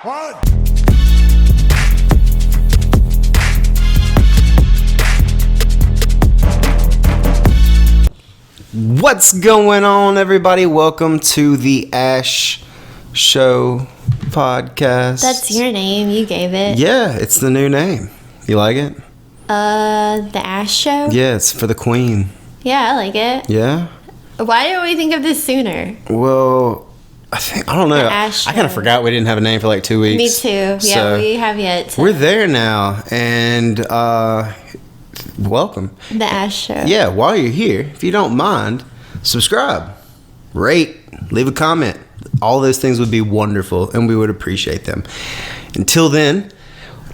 One. What's going on, everybody? Welcome to the Ash Show podcast. That's your name. You gave it. Yeah, it's the new name. You like it? The Ash Show? Yeah, it's for the Queen. Yeah, I like it. Yeah? Why didn't we think of this sooner? Well, I don't know. The Ash I kind of Show. forgot we didn't have a name for like 2 weeks. Me too. Yeah, So, we have yet to. We're there now, and welcome. The Ash Show. Yeah, while you're here, if you don't mind, subscribe, rate, leave a comment. All those things would be wonderful, and we would appreciate them. Until then,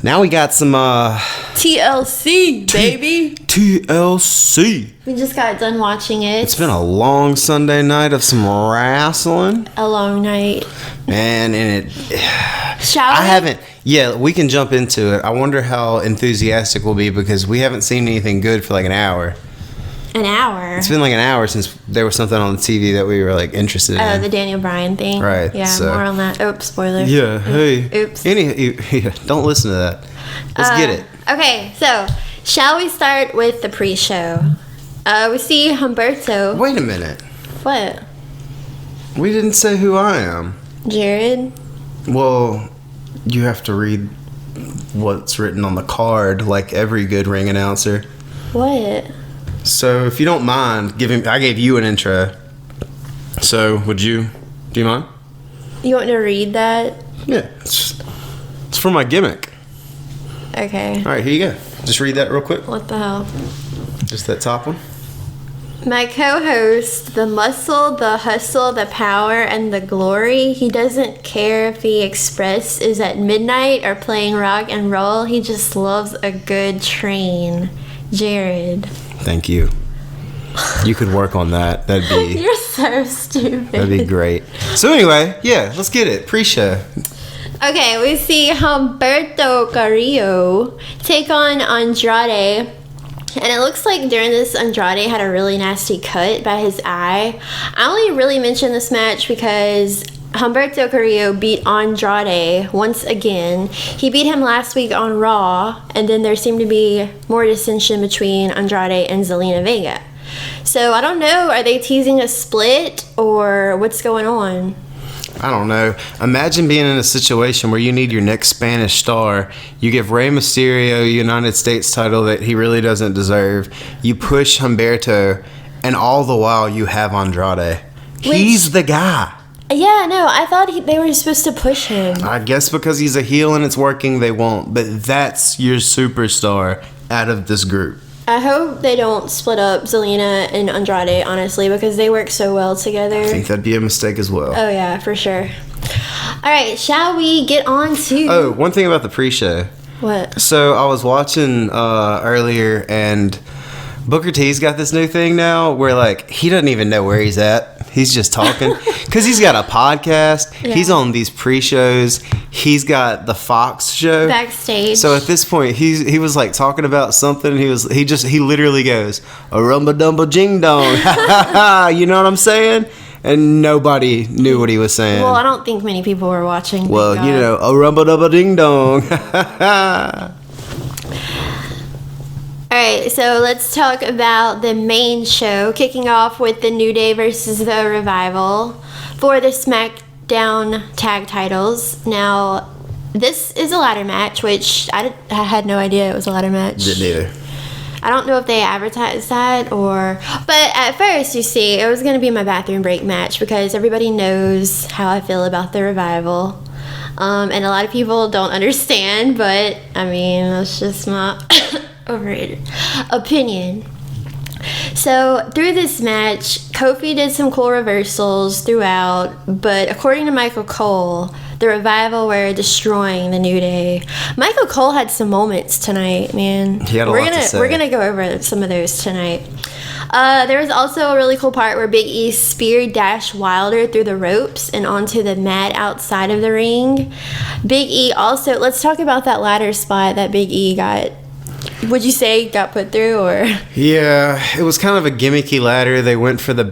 now we got some TLC, baby. TLC. We just got done watching it. It's been a long Sunday night of some wrestling. A long night. Man, and it... Shall we? I haven't... Yeah, we can jump into it. I wonder how enthusiastic we'll be because we haven't seen anything good for like an hour. An hour? It's been like an hour since there was something on the TV that we were like interested in. Oh, the Daniel Bryan thing. Right, Yeah, so- more on that. Oops, spoiler. Yeah, hey. Oops. Yeah, don't listen to that. Let's get it. Okay, so shall we start with the pre-show? We see Humberto. Wait a minute. What? We didn't say who I am. Jared? Well, you have to read what's written on the card like every good ring announcer. What? So, if you don't mind, I gave you an intro. So, do you mind? You want to read that? Yeah, it's for my gimmick. Okay. All right, here you go. Just read that real quick. What the hell? Just that top one. My co-host, the muscle, the hustle, the power, and the glory. He doesn't care if the express is at midnight or playing rock and roll. He just loves a good train. Jared. Thank you. You could work on that. That'd be... You're so stupid. That'd be great. So anyway, yeah, let's get it. Pre-show. Okay, we see Humberto Carrillo take on Andrade. And it looks like during this, Andrade had a really nasty cut by his eye. I only really mention this match because Humberto Carrillo beat Andrade once again. He beat him last week on Raw, and then there seemed to be more dissension between Andrade and Zelina Vega. So I don't know, are they teasing a split or what's going on? I don't know. Imagine being in a situation where you need your next Spanish star. You give Rey Mysterio a United States title that he really doesn't deserve. You push Humberto, and all the while you have Andrade. He's the guy. Yeah, no, I thought they were supposed to push him. I guess because he's a heel and it's working, they won't. But that's your superstar out of this group. I hope they don't split up Zelina and Andrade, honestly, because they work so well together. I think that'd be a mistake as well. Oh, yeah, for sure. All right, shall we get on to... Oh, one thing about the pre-show. What? So I was watching earlier, and Booker T's got this new thing now where, like, he doesn't even know where he's at. He's just talking. Because he's got a podcast. Yeah. He's on these pre-shows. He's got the Fox show. Backstage. So at this point, he was, like, talking about something. He literally goes, a rumba-dumba jing-dong. You know what I'm saying? And nobody knew what he was saying. Well, I don't think many people were watching. Well, thank you God. know, a rumba-dumba ding-dong. All right, so let's talk about the main show, kicking off with the New Day versus the Revival for the SmackDown tag titles. Now, this is a ladder match, which I had no idea it was a ladder match. Didn't either. I don't know if they advertised that or... But at first, you see, it was going to be my bathroom break match because everybody knows how I feel about the Revival. And a lot of people don't understand, but, I mean, that's just my overrated opinion. So, through this match, Kofi did some cool reversals throughout, but according to Michael Cole, the Revival were destroying the New Day. Michael Cole had some moments tonight, man. He had a lot to say. We're gonna go over some of those tonight. There was also a really cool part where Big E speared Dash Wilder through the ropes and onto the mat outside of the ring. Big E also, let's talk about that ladder spot that Big E got. Would you say got put through or? Yeah, it was kind of a gimmicky ladder. They went for the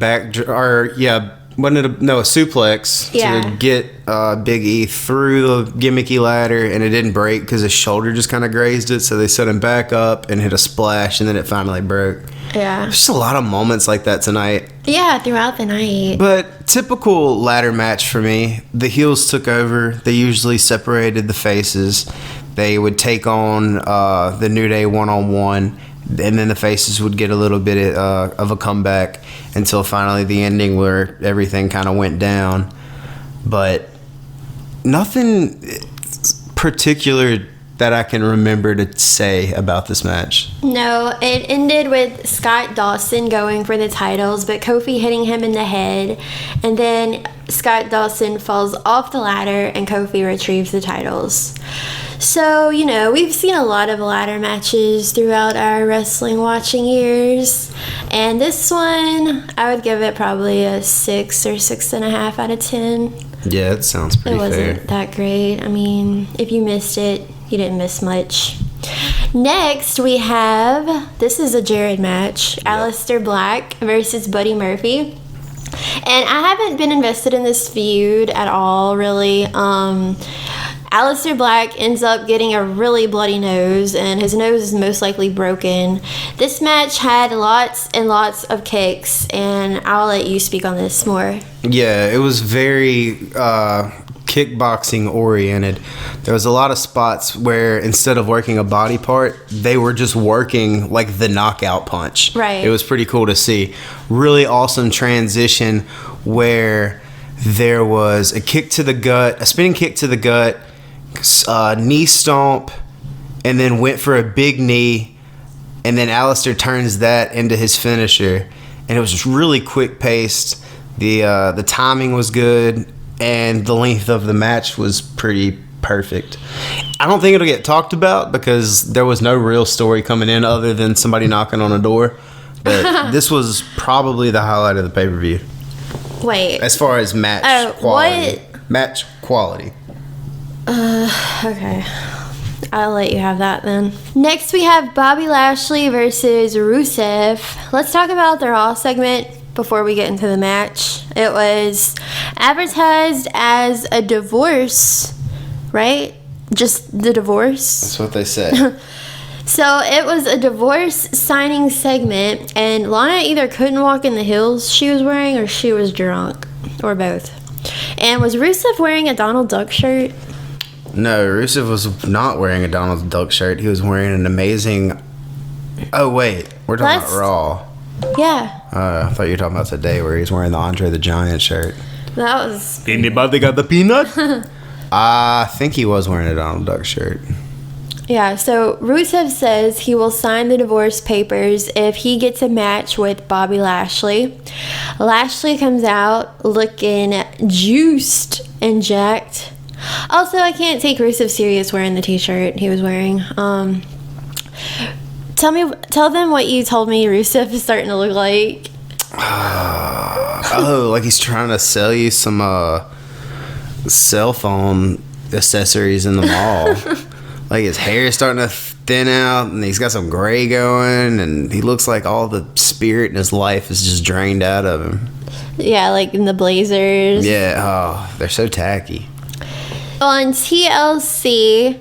Wasn't it a suplex to get Big E through the gimmicky ladder, and it didn't break because his shoulder just kind of grazed it, so they set him back up and hit a splash, and then it finally broke. Yeah. There's just a lot of moments like that tonight. Yeah, throughout the night. But typical ladder match for me, the heels took over. They usually separated the faces. They would take on the New Day one-on-one, and then the faces would get a little bit of a comeback until finally the ending where everything kind of went down. But nothing particular that I can remember to say about this match. No, it ended with Scott Dawson going for the titles, but Kofi hitting him in the head, and then Scott Dawson falls off the ladder and Kofi retrieves the titles. So, we've seen a lot of ladder matches throughout our wrestling watching years, and this one, I would give it probably a 6 or 6.5 out of 10. Yeah, it sounds pretty fair. It wasn't that great. I mean, if you missed it, you didn't miss much. Next, we have, this is a Jared match, Aleister Black versus Buddy Murphy. And I haven't been invested in this feud at all, really. Aleister Black ends up getting a really bloody nose, and his nose is most likely broken. This match had lots and lots of kicks, and I'll let you speak on this more. Yeah, it was very kickboxing oriented. There was a lot of spots where instead of working a body part, they were just working like the knockout punch. Right. It was pretty cool to see. Really awesome transition where there was a kick to the gut, a spinning kick to the gut, knee stomp, and then went for a big knee, and then Aleister turns that into his finisher, and it was just really quick paced. The timing was good, and the length of the match was pretty perfect. I don't think it'll get talked about because there was no real story coming in other than somebody knocking on a door, but this was probably the highlight of the pay-per-view. Wait. As far as match quality. What? Match quality. Okay. I'll let you have that then. Next, we have Bobby Lashley versus Rusev. Let's talk about the Raw segment before we get into the match. It was advertised as a divorce, right? Just the divorce? That's what they said. So it was a divorce signing segment, and Lana either couldn't walk in the heels she was wearing or she was drunk, or both. And was Rusev wearing a Donald Duck shirt? No, Rusev was not wearing a Donald Duck shirt. He was wearing an amazing... Oh, wait. We're talking about Raw. Yeah. I thought you were talking about today where he's wearing the Andre the Giant shirt. That was... Anybody got the peanut? I think he was wearing a Donald Duck shirt. Yeah, so Rusev says he will sign the divorce papers if he gets a match with Bobby Lashley. Lashley comes out looking juiced and jacked. Also, I can't take Rusev serious wearing the t-shirt he was wearing. Tell them what you told me Rusev is starting to look like. Like he's trying to sell you some cell phone accessories in the mall. Like his hair is starting to thin out, and he's got some gray going, and he looks like all the spirit in his life is just drained out of him. Yeah, like in the Blazers. Yeah, they're so tacky. On TLC,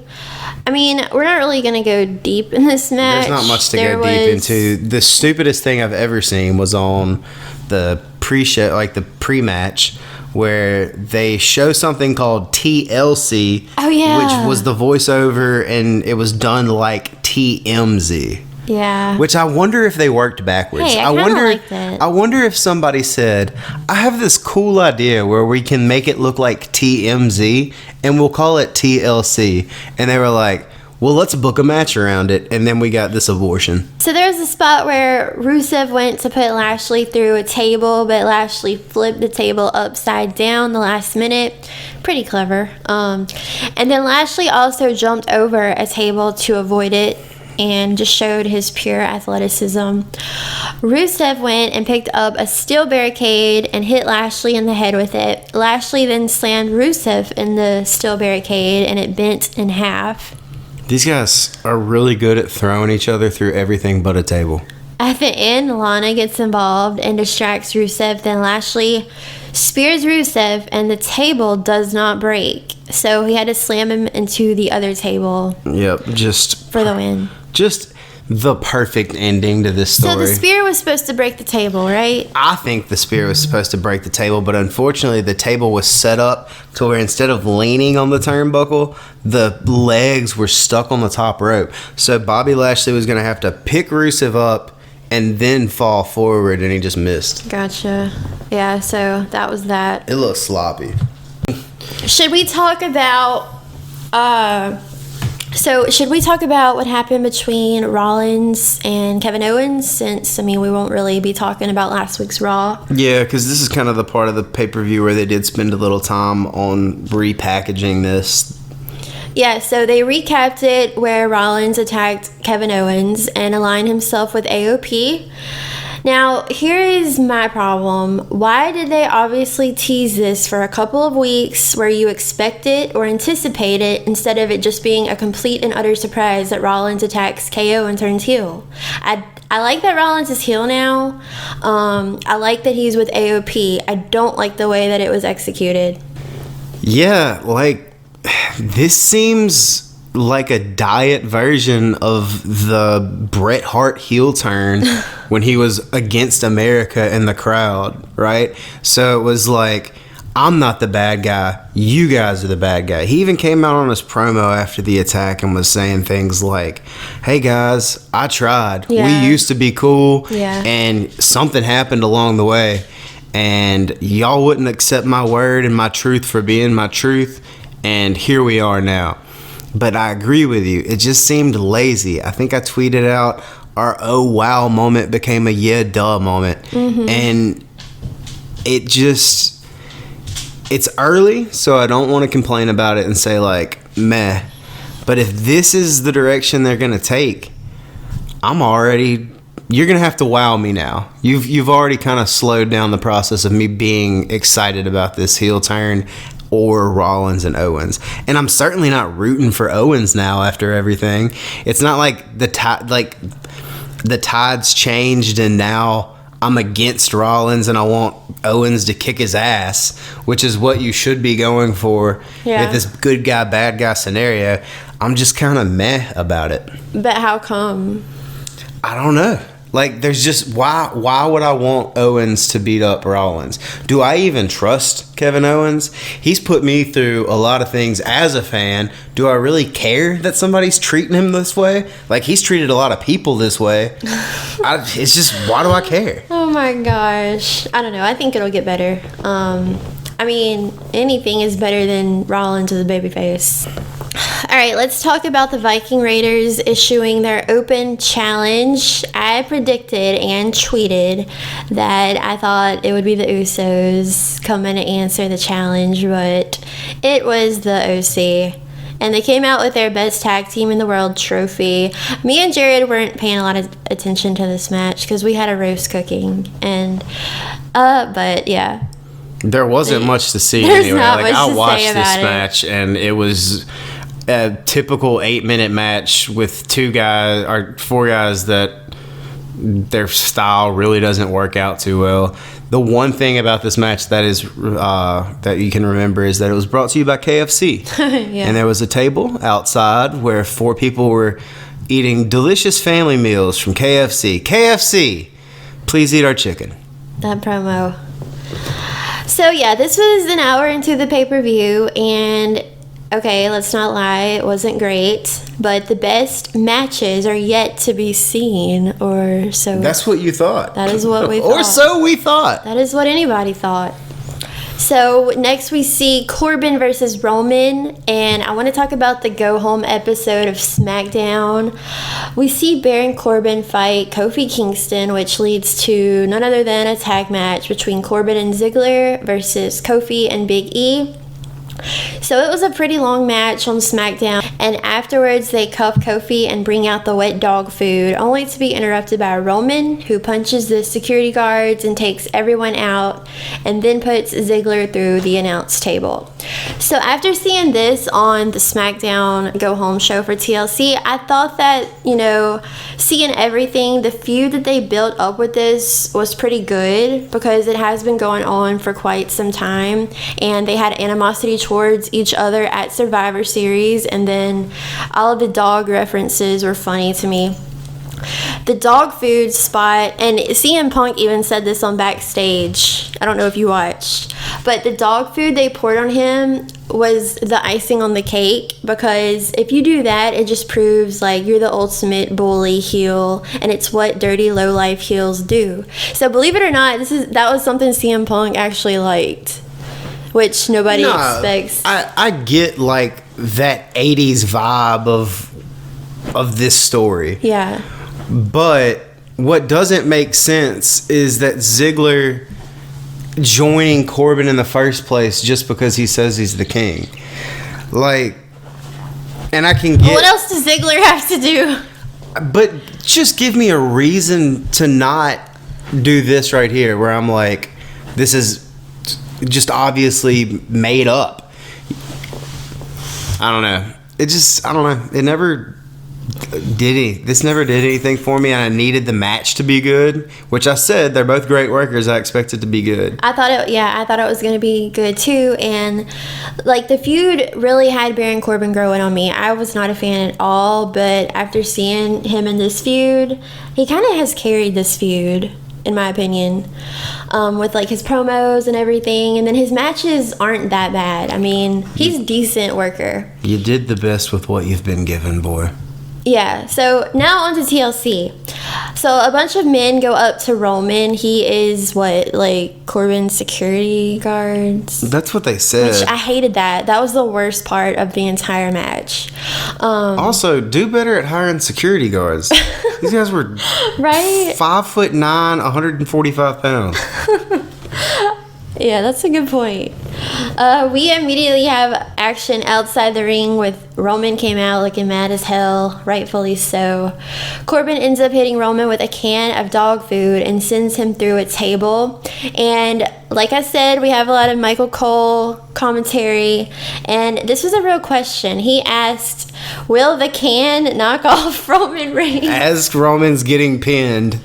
I mean, we're not really going to go deep in this match. There's not much to go deep into. The stupidest thing I've ever seen was on the pre-show, like the pre-match, where they show something called TLC, which was the voiceover, and it was done like TMZ. Yeah. Which I wonder if they worked backwards. Hey, I wonder like that. I wonder if somebody said, I have this cool idea where we can make it look like TMZ and we'll call it TLC. And they were like, well, let's book a match around it. And then we got this abortion. So there was a spot where Rusev went to put Lashley through a table, but Lashley flipped the table upside down the last minute. Pretty clever. And then Lashley also jumped over a table to avoid it and just showed his pure athleticism. Rusev went and picked up a steel barricade and hit Lashley in the head with it. Lashley then slammed Rusev in the steel barricade and it bent in half. These guys are really good at throwing each other through everything but a table. At the end, Lana gets involved and distracts Rusev. Then Lashley spears Rusev, and the table does not break. So he had to slam him into the other table. Yep, just for the win. Just the perfect ending to this story. So the spear was supposed to break the table, right? I think the spear was supposed to break the table, but unfortunately the table was set up to where instead of leaning on the turnbuckle, the legs were stuck on the top rope. So Bobby Lashley was going to have to pick Rusev up and then fall forward, and he just missed. Gotcha. Yeah, so that was that. It looked sloppy. Should we talk about what happened between Rollins and Kevin Owens? Since, we won't really be talking about last week's Raw. Yeah, because this is kind of the part of the pay-per-view where they did spend a little time on repackaging this. Yeah, so they recapped it where Rollins attacked Kevin Owens and aligned himself with AOP. Now, here is my problem. Why did they obviously tease this for a couple of weeks where you expect it or anticipate it instead of it just being a complete and utter surprise that Rollins attacks KO and turns heel? I like that Rollins is heel now. I like that he's with AOP. I don't like the way that it was executed. Yeah, this seems like a diet version of the Bret Hart heel turn when he was against America and the crowd, right? So it was like, I'm not the bad guy, you guys are the bad guy. He even came out on his promo after the attack and was saying things like, hey guys, I tried. Yeah. We used to be cool, yeah, and something happened along the way, and y'all wouldn't accept my word and my truth for being my truth, and here we are now. But I agree with you. It just seemed lazy. I think I tweeted out our oh wow moment became a yeah duh moment. Mm-hmm. And it's early, so I don't want to complain about it and say meh. But if this is the direction they're going to take, you're going to have to wow me now. You've already kind of slowed down the process of me being excited about this heel turn or Rollins and Owens. And I'm certainly not rooting for Owens now after everything. It's not like the tide's changed and now I'm against Rollins and I want Owens to kick his ass, which is what you should be going for with this good guy, bad guy scenario. I'm just kind of meh about it. But how come? I don't know. There's just, why would I want Owens to beat up Rollins? Do I even trust Kevin Owens? He's put me through a lot of things as a fan. Do I really care that somebody's treating him this way? He's treated a lot of people this way. It's just, why do I care? Oh my gosh. I don't know. I think it'll get better. Anything is better than Rollins as a babyface. All right, let's talk about the Viking Raiders issuing their open challenge. I predicted and tweeted that I thought it would be the Usos coming to answer the challenge, but it was the OC. And they came out with their best tag team in the world trophy. Me and Jared weren't paying a lot of attention to this match because we had a roast cooking. But yeah. There wasn't much to see anyway. I watched this match and it was a typical 8-minute match with 4 guys that their style really doesn't work out too well. The one thing about this match that is that you can remember is that it was brought to you by KFC. Yeah. And there was a table outside where 4 people were eating delicious family meals from KFC. KFC, please eat our chicken. That promo. So yeah, this was an hour into the pay-per-view, and okay, let's not lie, it wasn't great, but the best matches are yet to be seen, or so. That's what you thought. That is what we thought. Or so we thought. That is what anybody thought. So next we see Corbin versus Roman, and I want to talk about the go-home episode of SmackDown. We see Baron Corbin fight Kofi Kingston, which leads to none other than a tag match between Corbin and Ziggler versus Kofi and Big E. So it was a pretty long match on SmackDown, and afterwards they cuff Kofi and bring out the wet dog food, only to be interrupted by Roman, who punches the security guards and takes everyone out, and then puts Ziggler through the announce table. So after seeing this on the SmackDown Go Home show for TLC, I thought that, seeing everything, the feud that they built up with this was pretty good, because it has been going on for quite some time, and they had animosity towards each other at Survivor Series, and then all of the dog references were funny to me. The dog food spot, and CM Punk even said this on Backstage, I don't know if you watched, but the dog food they poured on him was the icing on the cake, because if you do that, it just proves like you're the ultimate bully heel, and it's what dirty low-life heels do. So believe it or not, that was something CM Punk actually liked, which nobody expects. I get like that 80s vibe of this story. Yeah. But what doesn't make sense is that Ziggler joining Corbin in the first place just because he says he's the king. Like, and I can get... What else does Ziggler have to do? But just give me a reason to not do this right here, where I'm like, this is just obviously made up. I don't know. It never this never did anything for me, and I needed the match to be good, which I said they're both great workers. I expect it to be good. I thought it was going to be good too, and like the feud really had Baron Corbin growing on me. I was not a fan at all, but after seeing him in this feud, he kind of has carried this feud, in my opinion, with like his promos and everything, and then his matches aren't that bad. I mean, he's a decent worker. You did the best with what you've been given, boy. Yeah, so now on to TLC. So a bunch of men go up to Roman. He is Corbin's security guards? That's what they said. Which I hated that. That was the worst part of the entire match. Also, do better at hiring security guards. These guys were right? 5'9", 145 pounds. Yeah, that's a good point. We immediately have action outside the ring with Roman came out looking mad as hell, rightfully so. Corbin ends up hitting Roman with a can of dog food and sends him through a table. And like I said, we have a lot of Michael Cole commentary, and this was a real question. He asked, will the can knock off Roman Reigns? As Roman's getting pinned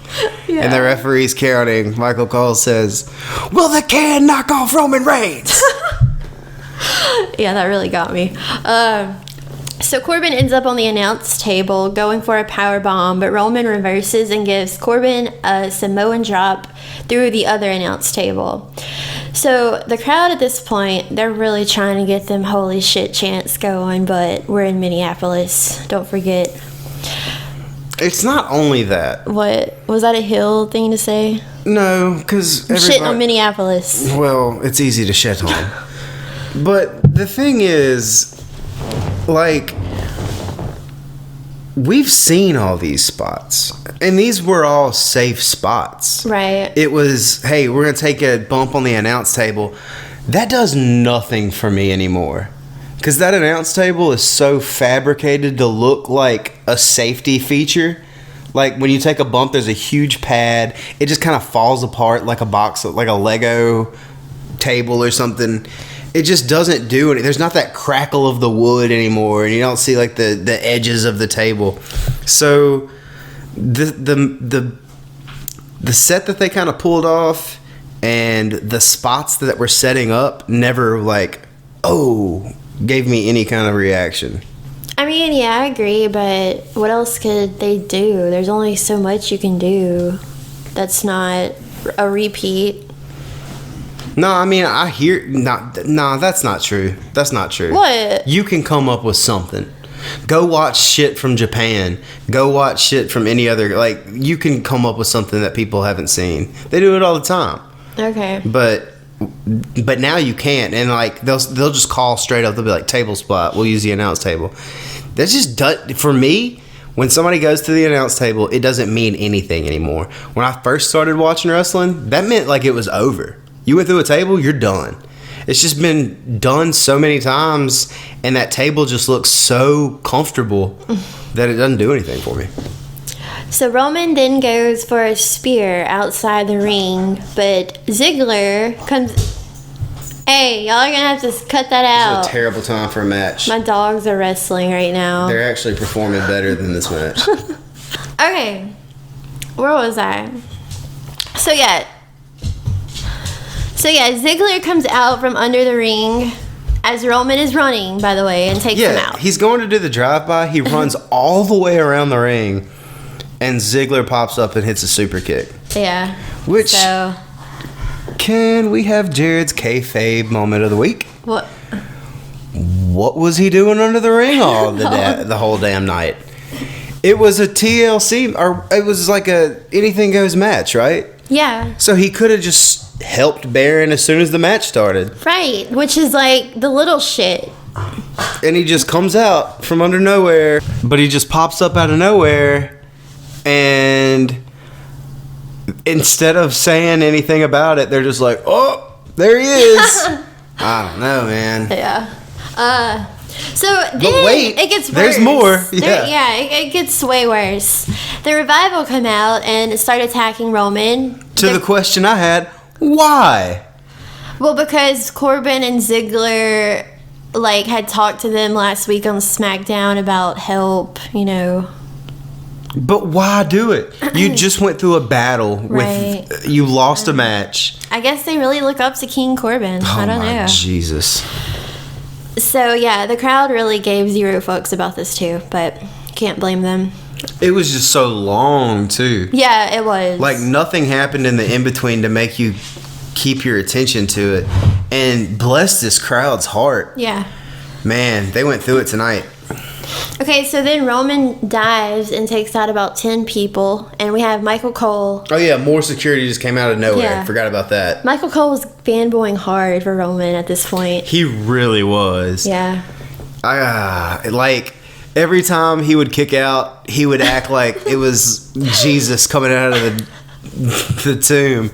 and the referee's counting, Michael Cole says, will the can knock off Roman Reigns? Yeah, that really got me. So Corbin ends up on the announce table going for a power bomb, but Roman reverses and gives Corbin a Samoan drop through the other announce table. So the crowd at this point, they're really trying to get them holy shit chants going, but we're in Minneapolis. Don't forget. It's not only that. What? Was that a Hill thing to say? No, because shitting on Minneapolis. Well, it's easy to shit on. But the thing is, like, we've seen all these spots, and these were all safe spots. Right. It was, hey, we're going to take a bump on the announce table. That does nothing for me anymore. Because that announce table is so fabricated to look like a safety feature. Like, when you take a bump, there's a huge pad. It just kind of falls apart like a box, like a Lego table or something. It just doesn't do anything. There's not that crackle of the wood anymore, and you don't see like the edges of the table. So the set that they kind of pulled off and the spots that were setting up never gave me any kind of reaction. I mean, yeah, I agree, but what else could they do? There's only so much you can do that's not a repeat. No, I mean, I hear... No, that's not true. That's not true. What? You can come up with something. Go watch shit from Japan. Go watch shit from any other... Like, you can come up with something that people haven't seen. They do it all the time. Okay. But now you can't. And, like, they'll just call straight up. They'll be like, table spot. We'll use the announce table. That's just... For me... When somebody goes to the announce table, it doesn't mean anything anymore. When I first started watching wrestling, that meant like it was over. You went through a table, you're done. It's just been done so many times, and that table just looks so comfortable that it doesn't do anything for me. So Roman then goes for a spear outside the ring, but Ziggler comes... Hey, y'all are going to have to cut that out. It's a terrible time for a match. My dogs are wrestling right now. They're actually performing better than this match. Okay. Where was I? So yeah, Ziggler comes out from under the ring as Roman is running, by the way, and takes him out. He's going to do the drive-by. He runs all the way around the ring, and Ziggler pops up and hits a super kick. Yeah. Which... Can we have Jared's kayfabe moment of the week? What? What was he doing under the ring all the whole damn night? It was a TLC, or it was like a anything goes match, right? Yeah. So he could have just helped Baron as soon as the match started. Right, which is like the little shit. And he just comes out from under nowhere, but he just pops up out of nowhere, and instead of saying anything about it, they're just like, oh, there he is. I don't know, man. Yeah. So then but wait, it gets worse. There's more. Yeah. It gets way worse. The Revival come out and start attacking Roman. To the question I had, why? Well, because Corbin and Ziggler had talked to them last week on SmackDown about help, But why do it? You just went through a battle with you lost a match. I guess they really look up to King Corbin. I don't know. Jesus. So yeah, the crowd really gave zero fucks about this too, but can't blame them. It was just so long too. Yeah, it was. Like nothing happened in the in-between to make you keep your attention to it. And bless this crowd's heart. Yeah. Man, they went through it tonight. Okay, so then Roman dives and takes out about 10 people, and we have Michael Cole. Oh yeah, more security just came out of nowhere. Yeah. Forgot about that. Michael Cole was fanboying hard for Roman at this point. He really was. Yeah. Every time he would kick out, he would act like it was Jesus coming out of the tomb.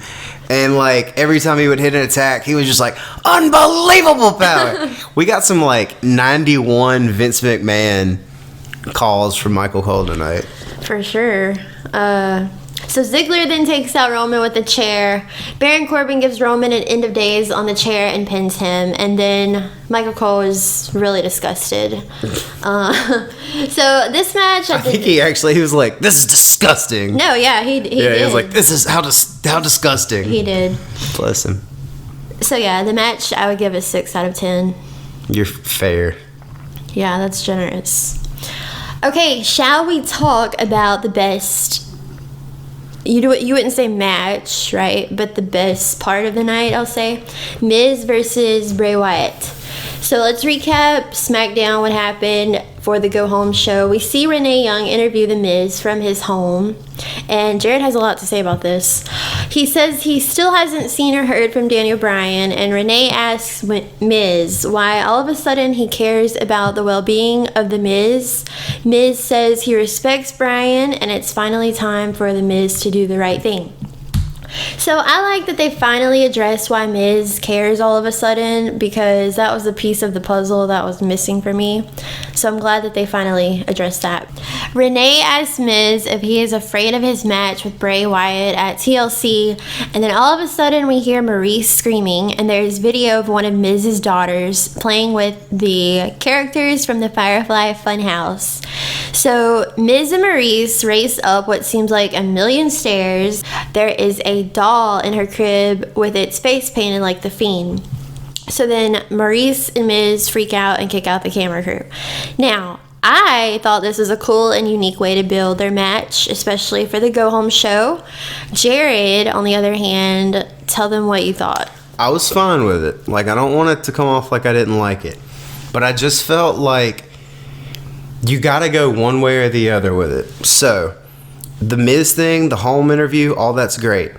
And every time he would hit an attack, he was just like, unbelievable power. We got some 91 Vince McMahon calls from Michael Cole tonight. For sure. So Ziggler then takes out Roman with a chair. Baron Corbin gives Roman an end of days on the chair and pins him. And then Michael Cole is really disgusted. So this match... I think he was like, this is disgusting. No, yeah, he did. He was like, this is how disgusting. He did. Bless him. So yeah, the match I would give a 6 out of 10. You're fair. Yeah, that's generous. Okay, shall we talk about the best... You wouldn't say match, right? But the best part of the night, I'll say. Miz versus Bray Wyatt. So let's recap SmackDown, what happened for the Go Home show. We see Renee Young interview The Miz from his home. And Jared has a lot to say about this. He says he still hasn't seen or heard from Daniel Bryan. And Renee asks Miz why all of a sudden he cares about the well-being of The Miz. Miz says he respects Bryan and it's finally time for The Miz to do the right thing. So I like that they finally addressed why Miz cares all of a sudden, because that was a piece of the puzzle that was missing for me. So I'm glad that they finally addressed that. Renee asks Miz if he is afraid of his match with Bray Wyatt at TLC, and then all of a sudden we hear Maurice screaming, and there's video of one of Miz's daughters playing with the characters from the Firefly Funhouse. So Miz and Maurice race up what seems like a million stairs. There is a doll in her crib with its face painted like the Fiend. So then Maurice and Miz freak out and kick out the camera crew. Now, I thought this was a cool and unique way to build their match, especially for the Go Home show. Jared, on the other hand, tell them what you thought. I was fine with it. I don't want it to come off like I didn't like it. But I just felt like you gotta go one way or the other with it. So, the Miz thing, the home interview, all that's great.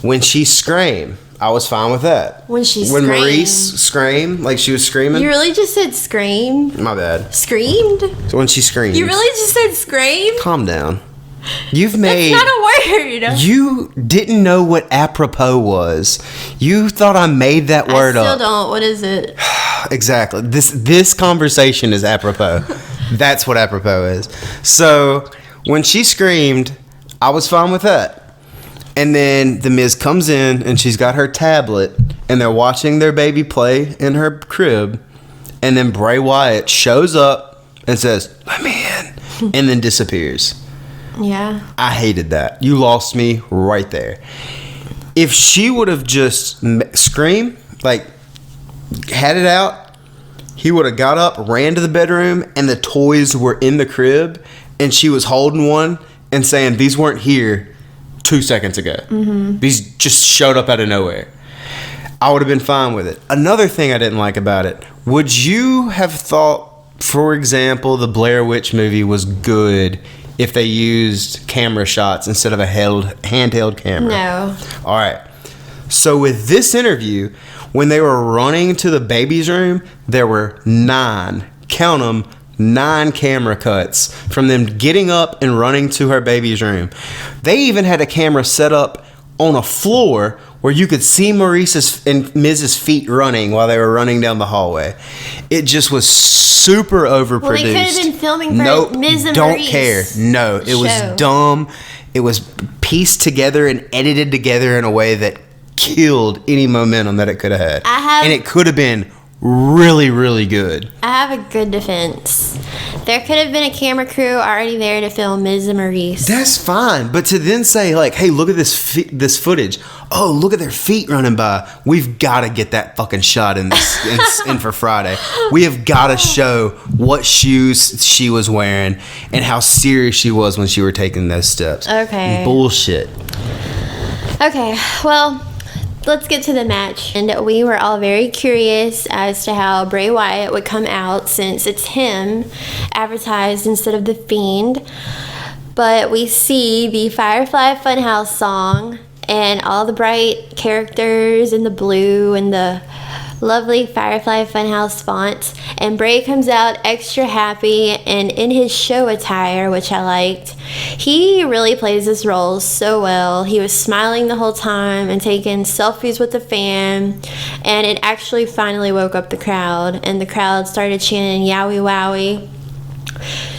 When she screamed, I was fine with that. When Maurice screamed, like she was screaming. You really just said scream? My bad. Screamed? So when she screamed. You really just said scream? Calm down. You've made... That's not a word. You didn't know what apropos was. You thought I made that word up. I still don't. What is it? Exactly. This conversation is apropos. That's what apropos is. So, when she screamed, I was fine with that. And then The Miz comes in, and she's got her tablet, and they're watching their baby play in her crib. And then Bray Wyatt shows up and says, "Let me in," and then disappears. Yeah. I hated that. You lost me right there. If she would have just screamed, like, had it out, he would have got up, ran to the bedroom, and the toys were in the crib, and she was holding one and saying, "These weren't here 2 seconds ago. These just showed up out of nowhere." I would have been fine with it. Another thing I didn't like about it, would you have thought, for example, the Blair Witch movie was good if they used camera shots instead of a handheld camera? No. All right. So with this interview, when they were running to the baby's room, there were 9 camera cuts from them getting up and running to her baby's room. They even had a camera set up on a floor where you could see Maurice's and Miz's feet running while they were running down the hallway. It just was super overproduced. Well, they could have been filming for Miz and don't Maurice. care. No, it was dumb. It was pieced together and edited together in a way that killed any momentum that it could have had. And it could have been really, really good. I have a good defense. There could have been a camera crew already there to film Miz and Maurice. That's fine, but to then say, like, "Hey, look at this footage. Oh, look at their feet running by. We've got to get that fucking shot in for Friday. We have got to show what shoes she was wearing and how serious she was when she were taking those steps." Okay. Bullshit. Okay, well, let's get to the match. And we were all very curious as to how Bray Wyatt would come out, since it's him advertised instead of The Fiend. But we see the Firefly Funhouse song and all the bright characters in the blue and the lovely Firefly Funhouse font. And Bray comes out extra happy and in his show attire, which I liked. He really plays this role so well. He was smiling the whole time and taking selfies with the fan, and it actually finally woke up the crowd, and the crowd started chanting "Yowie Wowie."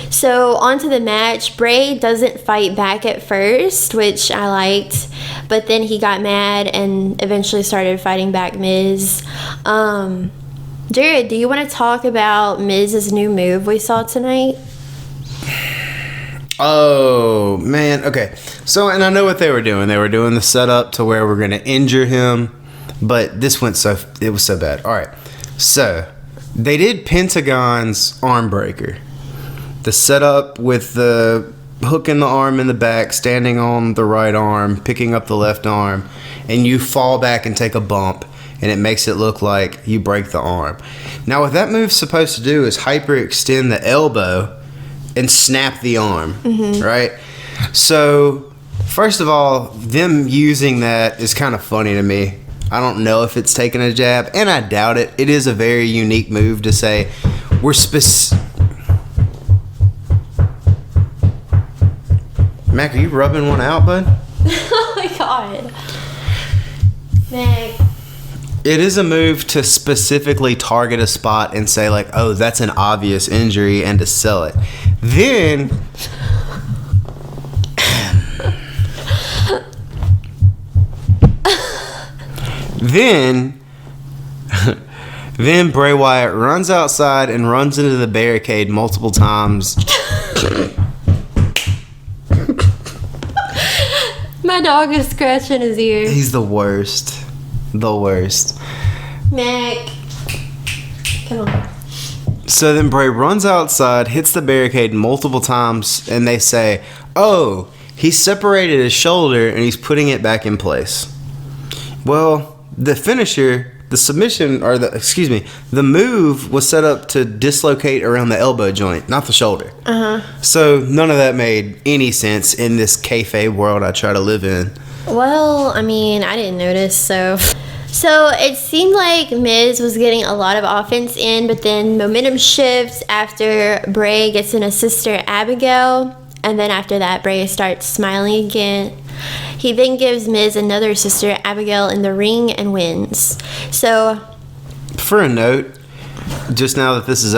So on to the match. Bray doesn't fight back at first, which I liked, but then he got mad and eventually started fighting back Miz. Jared, do you want to talk about Miz's new move we saw tonight? Oh, man. Okay. So, and I know what they were doing. They were doing the setup to where we're going to injure him, but it was so bad. All right. So, they did Pentagon's arm breaker. The setup with the hooking the arm in the back, standing on the right arm, picking up the left arm, and you fall back and take a bump, and it makes it look like you break the arm. Now, what that move's supposed to do is hyperextend the elbow and snap the arm, right? So, first of all, them using that is kind of funny to me. I don't know if it's taking a jab, and I doubt it. It is a very unique move to say, we're Mac, are you rubbing one out, bud? Oh my god. Mac. It is a move to specifically target a spot and say, like, oh, that's an obvious injury, and to sell it. Then then Bray Wyatt runs outside and runs into the barricade multiple times. My dog is scratching his ear. He's the worst. The worst. Mac. Come on. So then Bray runs outside, hits the barricade multiple times, and they say, oh, he separated his shoulder and he's putting it back in place. Well, the finisher, the move was set up to dislocate around the elbow joint, not the shoulder. So none of that made any sense in this kayfabe world I try to live in. Well, I mean, I didn't notice, so it seemed like Miz was getting a lot of offense in, but then momentum shifts after Bray gets in a sister Abigail, And then after that, Bray starts smiling again. He then gives Miz another sister, Abigail, in the ring and wins. So, for a note, just now that this is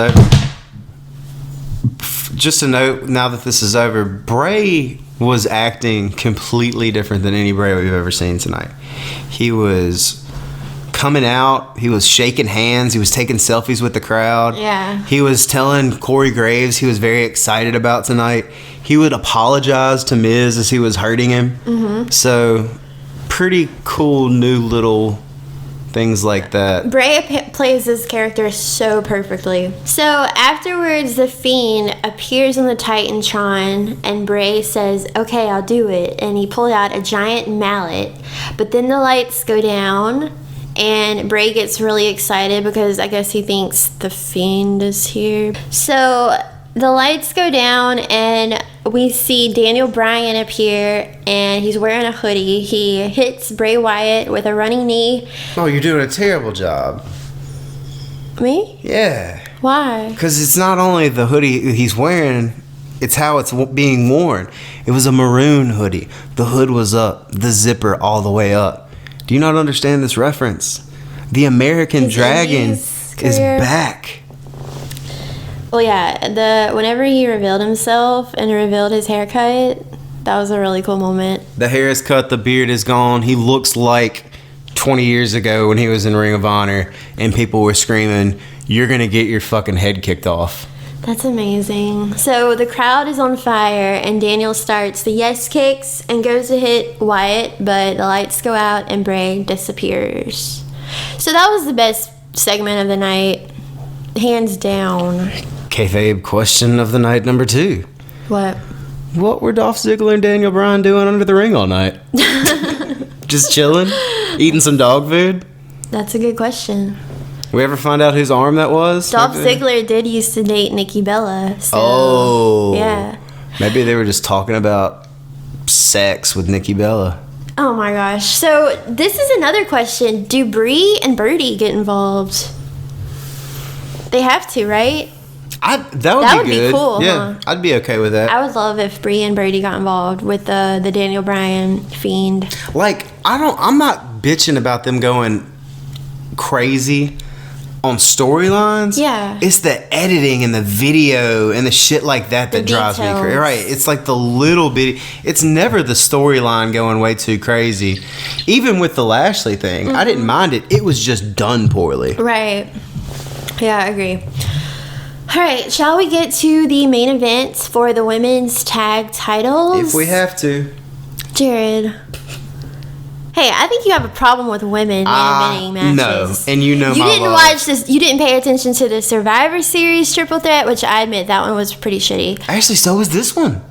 over, Bray was acting completely different than any Bray we've ever seen tonight. He was coming out, he was shaking hands, he was taking selfies with the crowd. Yeah. He was telling Corey Graves he was very excited about tonight. He would apologize to Miz as he was hurting him. Mm-hmm. So, pretty cool new little things like that. Bray plays this character so perfectly. So afterwards, the Fiend appears on the Titantron, and Bray says, "Okay, I'll do it." And he pulled out a giant mallet. But then the lights go down, and Bray gets really excited because I guess he thinks the Fiend is here. So the lights go down, and we see Daniel Bryan appear, and he's wearing a hoodie. He hits Bray Wyatt with a running knee. Oh, you're doing a terrible job. Me? Yeah. Why? Because it's not only the hoodie he's wearing, it's how it's being worn. It was a maroon hoodie. The hood was up, the zipper all the way up. Do you not understand this reference? The American Dragon is back. Well, yeah, whenever he revealed himself and revealed his haircut, that was a really cool moment. The hair is cut, the beard is gone. He looks like 20 years ago when he was in Ring of Honor and people were screaming, "You're going to get your fucking head kicked off." That's amazing. So the crowd is on fire, and Daniel starts the yes kicks and goes to hit Wyatt, but the lights go out and Bray disappears. So that was the best segment of the night, hands down. Kayfabe question of the night number 2. What were Dolph Ziggler and Daniel Bryan doing under the ring all night? Just chilling? Eating some dog food? That's a good question. We ever find out whose arm that was? Dolph Ziggler did used to date Nikki Bella. So, yeah. Maybe they were just talking about sex with Nikki Bella. Oh my gosh. So this is another question. Do Brie and Birdie get involved? They have to, right? That would be good. Cool. Yeah, huh? I'd be okay with that. I would love if Brie and Birdie got involved with the Daniel Bryan Fiend. Like, I'm not bitching about them going crazy on storylines. Yeah. It's the editing and the video and the shit like that drives me crazy. Right. It's like the little bitty. It's never the storyline going way too crazy. Even with the Lashley thing, I didn't mind it. It was just done poorly. Right. Yeah, I agree. All right, shall we get to the main event for the women's tag titles? If we have to. Jared. Hey, I think you have a problem with women main eventing matches. No, and you know you my didn't love. watch this. You didn't pay attention to the Survivor Series triple threat, which I admit that one was pretty shitty. Actually, so was this one.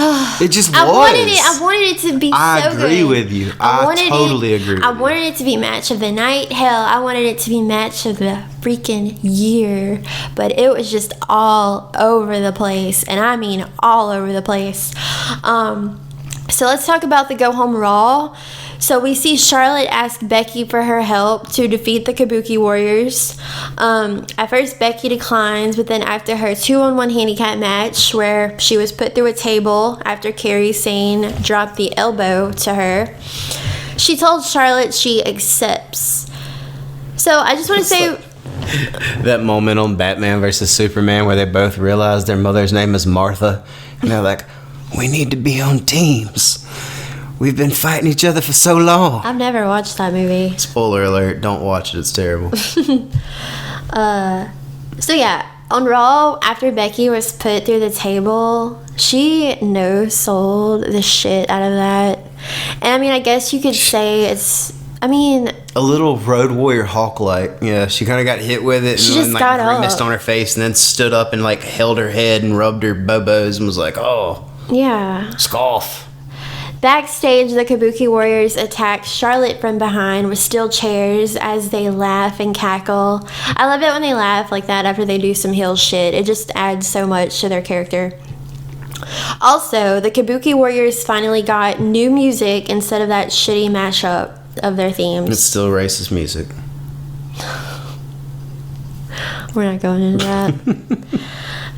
It just was. I wanted it to be so good. I agree with you. I totally agree with you. I wanted it to be match of the night. Hell, I wanted it to be match of the freaking year. But it was just all over the place. And I mean all over the place. So let's talk about the Go Home Raw. So we see Charlotte ask Becky for her help to defeat the Kabuki Warriors. At first, Becky declines, but then after her 2-on-1 handicap match where she was put through a table after Kairi Sane dropped the elbow to her, she told Charlotte she accepts. So I just want to say... that moment on Batman vs. Superman where they both realize their mother's name is Martha. And they're like, we need to be on teams. We've been fighting each other for so long. I've never watched that movie. Spoiler alert, don't watch it, it's terrible. So yeah, on Raw, after Becky was put through the table, she no-sold the shit out of that. And I mean, I guess you could say it's, I mean... a little Road Warrior Hawk-like. Yeah, she kind of got hit with it she and just like got grimaced on her face and then stood up and like held her head and rubbed her bobos and was like, oh. Yeah. Scoff. Backstage, the Kabuki Warriors attack Charlotte from behind with steel chairs as they laugh and cackle. I love it when they laugh like that after they do some heel shit. It just adds so much to their character. Also, the Kabuki Warriors finally got new music instead of that shitty mashup of their themes. It's still racist music. We're not going into that.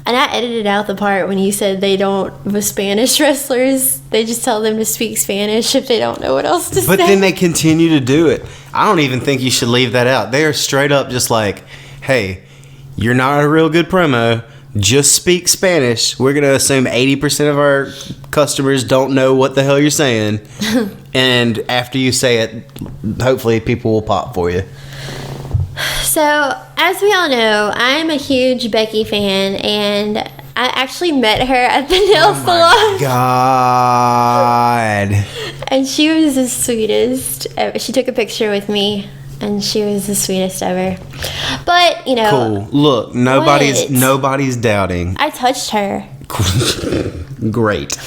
And I edited out the part when you said they don't, with Spanish wrestlers, they just tell them to speak Spanish if they don't know what else to say. But then they continue to do it. I don't even think you should leave that out. They are straight up just like, hey, you're not a real good promo. Just speak Spanish. We're going to assume 80% of our customers don't know what the hell you're saying. And after you say it, hopefully people will pop for you. So, as we all know, I'm a huge Becky fan, and I actually met her at the nail salon. God. And she was the sweetest. She took a picture with me, and she was the sweetest ever. But, you know. Cool. Look, nobody's doubting. I touched her. Great.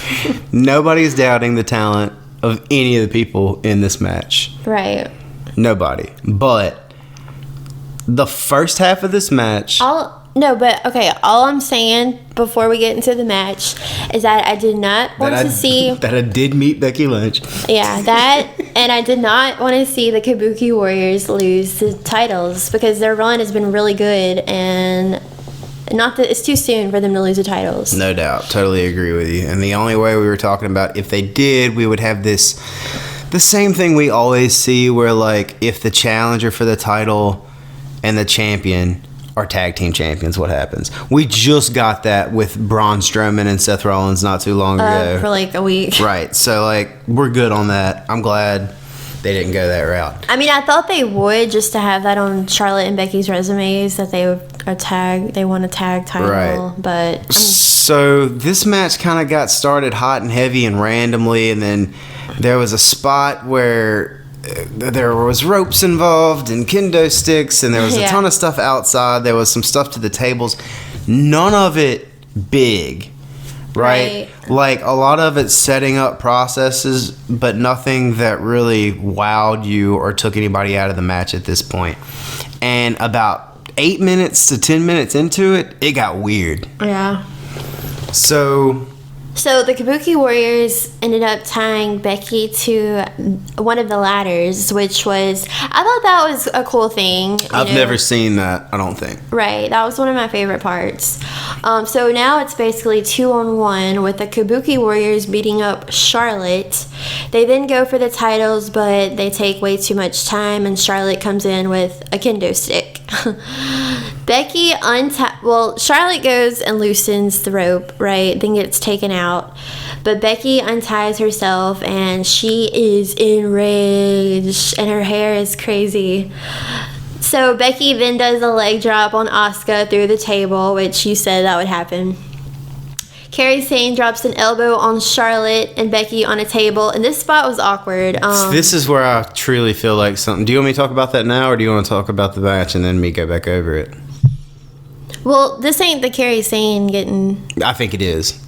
Nobody's doubting the talent of any of the people in this match. Right. Nobody. But the first half of this match. All I'm saying before we get into the match is that I did not want to see. That I did meet Becky Lynch. Yeah, that. And I did not want to see the Kabuki Warriors lose the titles because their run has been really good, and not that it's too soon for them to lose the titles. No doubt. Totally agree with you. And the only way we were talking about if they did, we would have the same thing we always see where, like, if the challenger for the title and the champion are tag team champions, what happens? We just got that with Braun Strowman and Seth Rollins not too long ago. For like a week. Right. So, like, we're good on that. I'm glad they didn't go that route. I mean, I thought they would, just to have that on Charlotte and Becky's resumes, that they won a tag title. Right. But so this match kind of got started hot and heavy and randomly, and then there was a spot where there was ropes involved and kendo sticks, and there was a ton of stuff outside. There was some stuff to the tables. None of it big, right? Like, a lot of it setting up processes, but nothing that really wowed you or took anybody out of the match at this point. And about 8 minutes to 10 minutes into it, it got weird. Yeah. So the Kabuki Warriors ended up tying Becky to one of the ladders, which was, I thought that was a cool thing. I've never seen that, I don't think. Right, that was one of my favorite parts. So now it's basically 2-on-1 with the Kabuki Warriors beating up Charlotte. They then go for the titles, but they take way too much time, and Charlotte comes in with a kendo stick. Charlotte goes and loosens the rope, right? Then gets taken out. But Becky unties herself, and she is enraged, and her hair is crazy. So Becky then does a leg drop on Asuka through the table, which you said that would happen. Kairi Sane drops an elbow on Charlotte and Becky on a table, and this spot was awkward. This is where I truly feel like something. Do you want me to talk about that now, or do you want to talk about the match and then me go back over it? Well, this ain't the Kairi Sane getting... I think it is.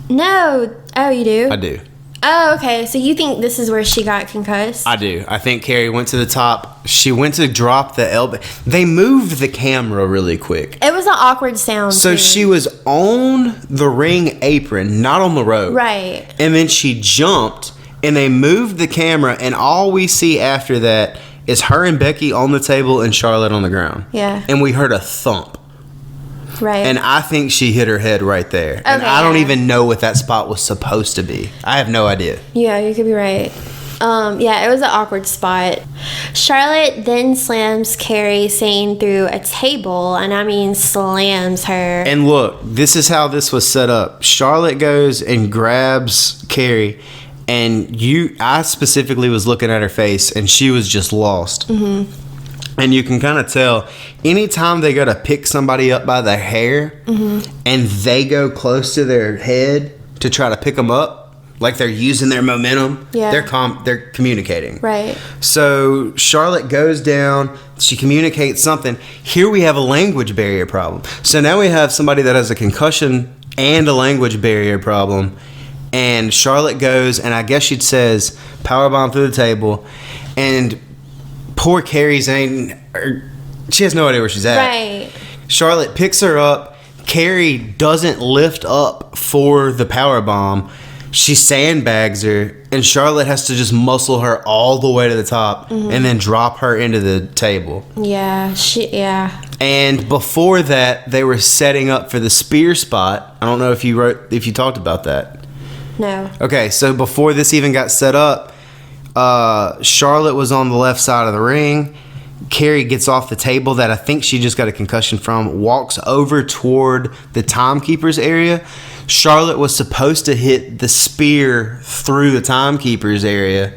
No. Oh, you do? I do. Oh, okay. So you think this is where she got concussed? I do. I think Kairi went to the top. She went to drop the elbow. They moved the camera really quick. It was an awkward sound, So too. she was on the ring apron, not on the rope. Right. And then she jumped, and they moved the camera, and all we see after that is her and Becky on the table and Charlotte on the ground. Yeah. And we heard a thump. Right. And I think she hit her head right there. Okay, and I don't even know what that spot was supposed to be. I have no idea. Yeah, you could be right. Yeah, it was an awkward spot. Charlotte then slams Kairi Sane through a table, and I mean slams her. And look, this is how this was set up. Charlotte goes and grabs Kairi, and I specifically was looking at her face, and she was just lost. Mm-hmm. And you can kind of tell anytime they go to pick somebody up by the hair, mm-hmm. and they go close to their head to try to pick them up, like they're using their momentum, they're communicating. Right. So Charlotte goes down, she communicates something. Here we have a language barrier problem. So now we have somebody that has a concussion and a language barrier problem. And Charlotte goes, and I guess she says, powerbomb through the table. And poor Kairi Sane, she has no idea where she's at. Right. Charlotte picks her up. Kairi doesn't lift up for the powerbomb. She sandbags her, and Charlotte has to just muscle her all the way to the top, mm-hmm. and then drop her into the table. Yeah, And before that, they were setting up for the spear spot. I don't know if you talked about that. No. Okay, so before this even got set up, Charlotte was on the left side of the ring. Kairi gets off the table that I think she just got a concussion from, walks over toward the timekeeper's area. Charlotte was supposed to hit the spear through the timekeeper's area,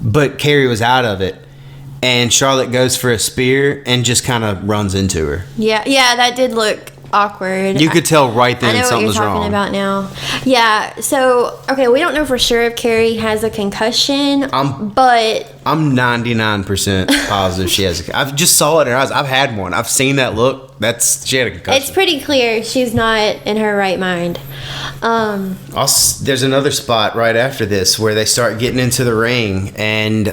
but Kairi was out of it. And Charlotte goes for a spear and just kind of runs into her. Yeah, that did look awkward. You could tell right then something was wrong. I know what you're talking about now. Yeah, so, okay, we don't know for sure if Kairi has a concussion, but... I'm 99% positive she has a... I just saw it in her eyes. I've had one. I've seen that look. She had a concussion. It's pretty clear she's not in her right mind. There's another spot right after this where they start getting into the ring, and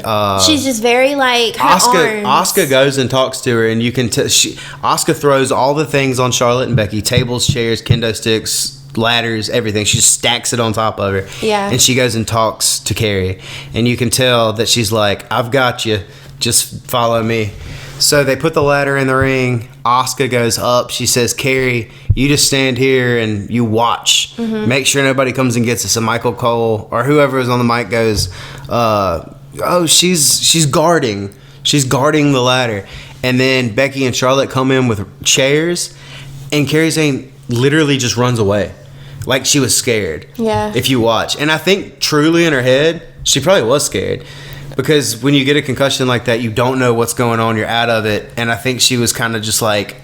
she's just very like her arms. Asuka goes and talks to her, and you can tell Asuka throws all the things on Charlotte and Becky: tables, chairs, kendo sticks, ladders, everything. She just stacks it on top of her. Yeah. And she goes and talks to Kairi, and you can tell that she's like, "I've got you. Just follow me." So they put the ladder in the ring. Asuka goes up. She says, "Kairi, you just stand here and you watch. Make sure nobody comes and gets us." And Michael Cole or whoever is on the mic goes, "Oh, she's guarding. She's guarding the ladder." And then Becky and Charlotte come in with chairs, and Kairi Sane literally just runs away, like she was scared. Yeah. If you watch, and I think truly in her head, she probably was scared. Because when you get a concussion like that, you don't know what's going on. You're out of it. And I think she was kind of just like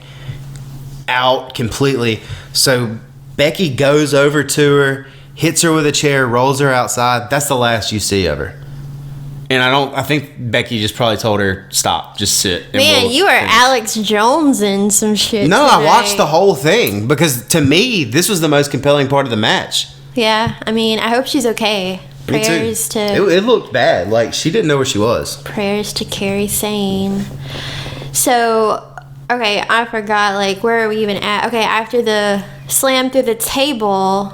out completely. So Becky goes over to her, hits her with a chair, rolls her outside. That's the last you see of her. And I think Becky just probably told her, stop, just sit. Man, you are Alex Jones and some shit. No, today. I watched the whole thing because to me, this was the most compelling part of the match. Yeah, I mean, I hope she's okay. Prayers to... It looked bad. Like, she didn't know where she was. Prayers to Kairi Sane. So, okay, I forgot, like, where are we even at? Okay, after the slam through the table,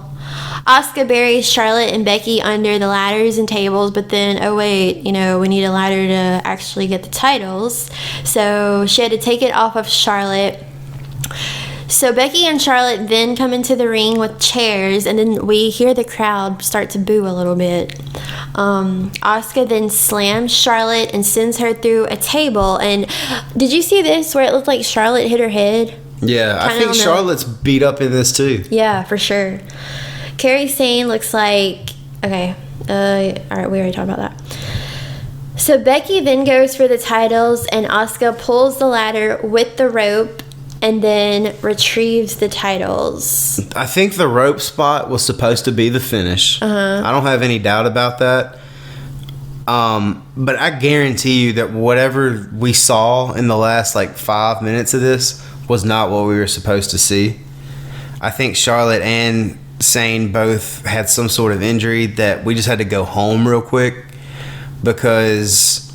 Asuka buries Charlotte and Becky under the ladders and tables, but then, oh wait, we need a ladder to actually get the titles. So, she had to take it off of Charlotte. So Becky and Charlotte then come into the ring with chairs, and then we hear the crowd start to boo a little bit. Asuka then slams Charlotte and sends her through a table. And did you see this where it looked like Charlotte hit her head? Yeah, I think Charlotte's beat up in this too. Yeah, for sure. Kairi Sane looks like... Okay, all right, we already talked about that. So Becky then goes for the titles, and Asuka pulls the ladder with the rope and then retrieves the titles. I think the rope spot was supposed to be the finish. I don't have any doubt about that. But I guarantee you that whatever we saw in the last 5 minutes of this was not what we were supposed to see. I think Charlotte and Sane both had some sort of injury that we just had to go home real quick because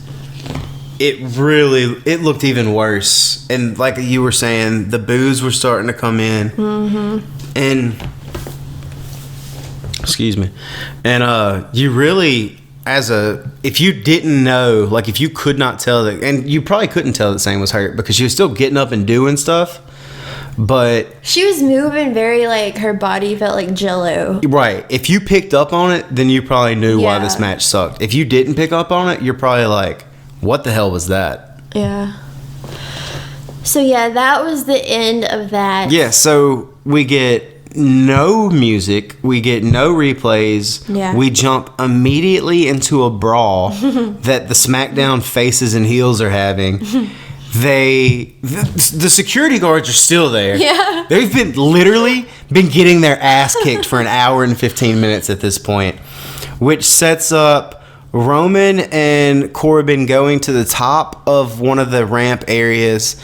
it looked even worse. And like you were saying, the boos were starting to come in. And excuse me. And you really, if you didn't know, if you could not tell that, and you probably couldn't tell that Sane was hurt because she was still getting up and doing stuff, but she was moving very her body felt like jello. Right. If you picked up on it, then you probably knew why this match sucked. If you didn't pick up on it, you're probably like, what the hell was that? Yeah. So yeah, that was the end of that. Yeah, so we get no music, we get no replays. Yeah. We jump immediately into a brawl that the SmackDown faces and heels are having. The security guards are still there. Yeah. They've literally been getting their ass kicked for an hour and 15 minutes at this point, which sets up Roman and Corbin going to the top of one of the ramp areas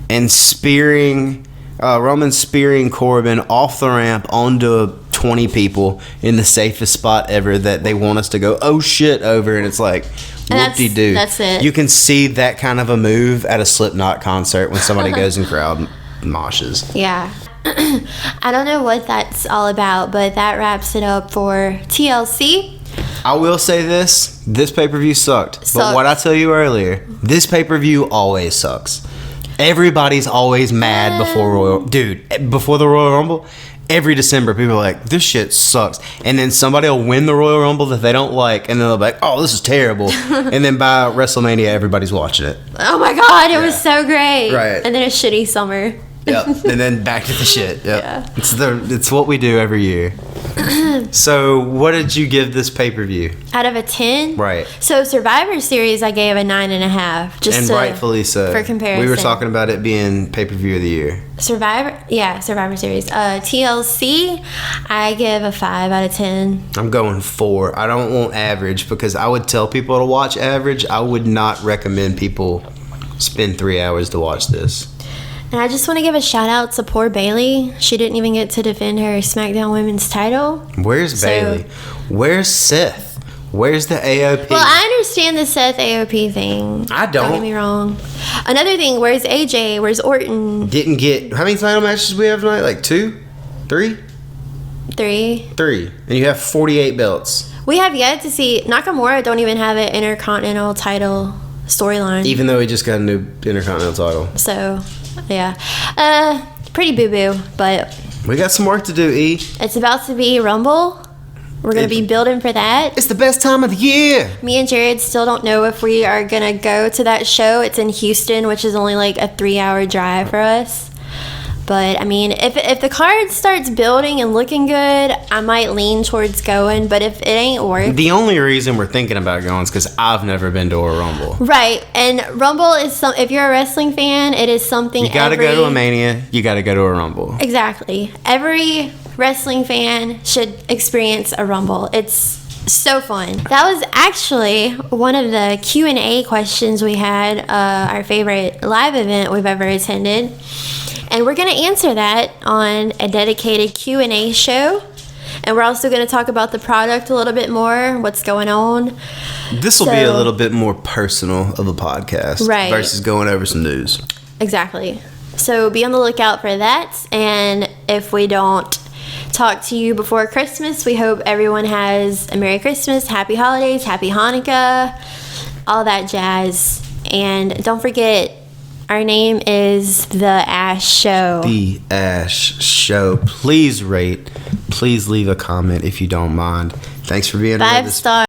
and Roman spearing Corbin off the ramp onto 20 people in the safest spot ever that they want us to go, oh shit, over. And it's like, whoop-de-doo. That's it. You can see that kind of a move at a Slipknot concert when somebody goes and crowd moshes. Yeah. I don't know what that's all about, but that wraps it up for TLC. I will say this pay-per-view sucked. But what I tell you earlier, this pay-per-view always sucks. Everybody's always mad before the Royal Rumble. Every December, people are like, this shit sucks. And then somebody will win the Royal Rumble that they don't like, and then they'll be like, oh, this is terrible. And then by WrestleMania, everybody's watching it. Oh my God, it was so great. Right. And then a shitty summer. Yep. And then back to the shit. Yep. Yeah. It's what we do every year. So, what did you give this pay-per-view? Out of a 10? Right. So, Survivor Series, I gave a 9.5. And rightfully so. For comparison. We were talking about it being pay-per-view of the year. Survivor Series. TLC, I give a 5 out of 10. I'm going 4. I don't want average because I would tell people to watch average. I would not recommend people spend 3 hours to watch this. And I just want to give a shout out to poor Bayley. She didn't even get to defend her SmackDown Women's title. Where's Bayley? Where's Seth? Where's the AOP? Well, I understand the Seth AOP thing. I don't. Don't get me wrong. Another thing, where's AJ? Where's Orton? Didn't get... How many title matches we have tonight? Like 2? 3? 3. 3. And you have 48 belts. We have yet to see... Nakamura don't even have an Intercontinental title storyline. Even though he just got a new Intercontinental title. So... Yeah. Pretty boo-boo, but... We got some work to do, E. It's about to be Rumble. We're going to be building for that. It's the best time of the year. Me and Jared still don't know if we are going to go to that show. It's in Houston, which is only like a 3-hour drive for us. But, I mean, if the card starts building and looking good, I might lean towards going. But if it ain't work... The only reason we're thinking about going is because I've never been to a Rumble. Right. And Rumble is... if you're a wrestling fan, it is something... You got to go to a Mania. You got to go to a Rumble. Exactly. Every wrestling fan should experience a Rumble. It's so fun. That was actually one of the Q&A questions we had, our favorite live event we've ever attended. And we're going to answer that on a dedicated Q&A show. And we're also going to talk about the product a little bit more, what's going on. This will be a little bit more personal of a podcast. Right. Versus going over some news. Exactly. So be on the lookout for that. And if we don't talk to you before Christmas, we hope everyone has a Merry Christmas, Happy Holidays, Happy Hanukkah, all that jazz. And don't forget... Our name is The Ash Show. The Ash Show. Please rate. Please leave a comment if you don't mind. Thanks for being 5 stars.